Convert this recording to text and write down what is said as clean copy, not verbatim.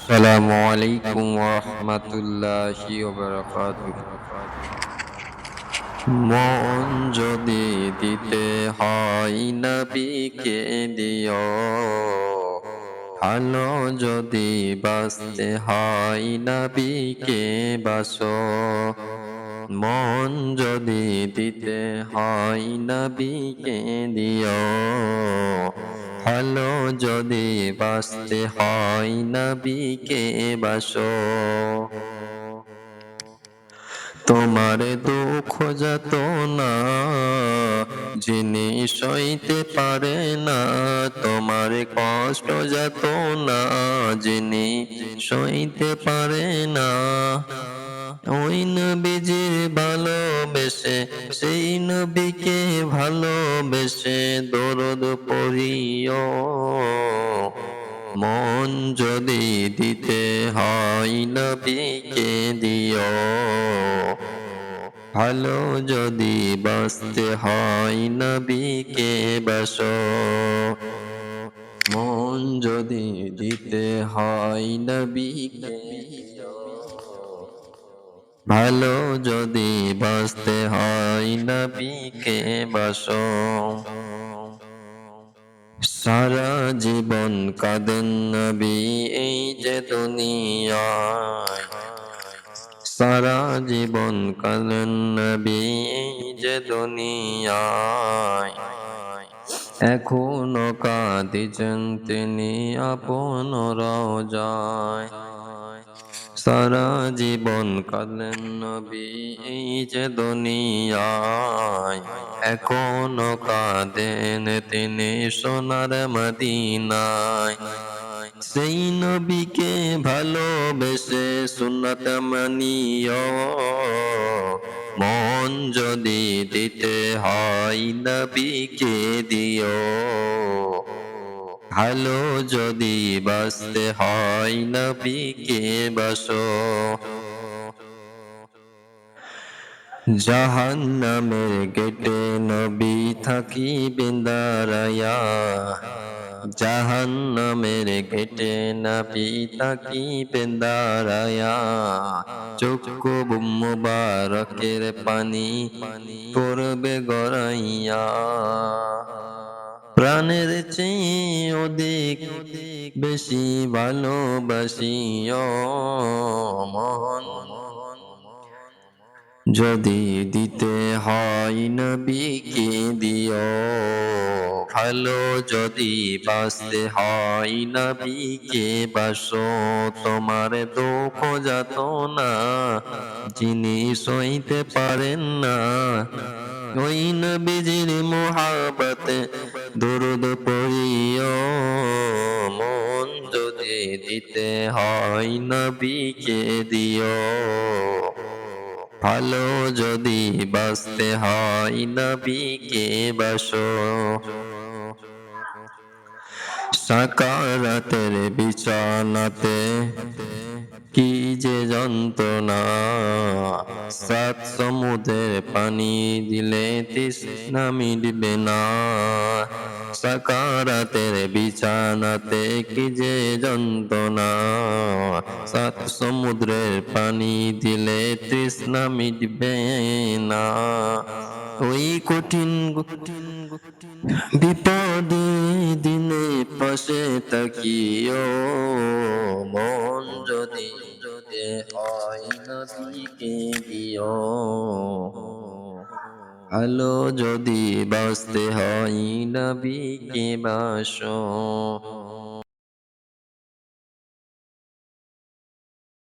আসসালামু আলাইকুম ওয়া রাহমাতুল্লাহি ওয়া বারাকাতুহু। মন যদি দিতে হয় নবীকে দিও, ভালো যদি বাসতে হয় নবীকে বাসো। মন যদি দিতে হয় নবীকে দিও, ভালো যদি বাসতে হয় নবীকে বাসো। তোমার দুঃখ যত না যিনি সইতে পারে না, তোমার কষ্ট যত না যিনি সইতে পারে না, ওই নবীজির ভালোবেসে সেই নবীকে ভালোবেসে দরদ পড়িও। মন যদি দিতে হয় নবীকে দিও, ভালো যদি বাসতে হয় নবীকে বাসো। মন যদি দিতে হয় নবীকে দিও, ভালো যদি বাসতে হয় নবীকে বাসো। সারা জীবন কাঁদেন নবী এই যে দুনিয়ায়, সারা জীবন কাঁদেন নবী এই যে দুনিয়ায়, এখনো কাঁদিছেন তিনি আপন রওজায়। সারা জীবন কাঁদেন নবী এই যে দুনিয়ায়, এখনো কাঁদেন তিনি সোনার মদিনায়। সেই নবীকে ভালোবেসে সুন্নাত মানিও, মন যদি দিতে হয় নবীকে দিও, ভালো যদি বাসতে হয় নবীকে বাসো। জাহান্নামের গেটে নবী থাকিবেন দাঁড়ায়া, জাহান্নামের গেটে নবী থাকিবেন দাঁড়ায়া, চক্ষু মুবারকের পানি পড়বে গড়াইয়া। প্রাণের চেয়ে অধিক বেশি ভালোবাসিও, মন যদি দিতে হয় নবীকে দিও, ভালো যদি বাসতে হয় নবীকে বাসো। তোমার দুঃখ যত না যিনি সইতে পারেন না, ওই নবীজির মোহাবতে দরুদ পড়িও। মন যদি দিতে হয় নবীকে দিও, ভালো যদি বাসতে হয় নবীকে বাসো। সাকারাতের বিছানাতে কি যে যন্ত্রণা, সাত সমুদ্রের পানি দিলে তৃষ্ণা মিটবে না। সাকারাতের বিছানাতে কি যে যন্ত্রণা, সাত সমুদ্রের পানি দিলে তৃষ্ণা মিটবে না। ওই কঠিন বিপদে দিনে পাশে থাকিও, মন যদি দিতে হয় নবীকে দিও, ভালো যদি বাসতে হয় নবীকে বাসো।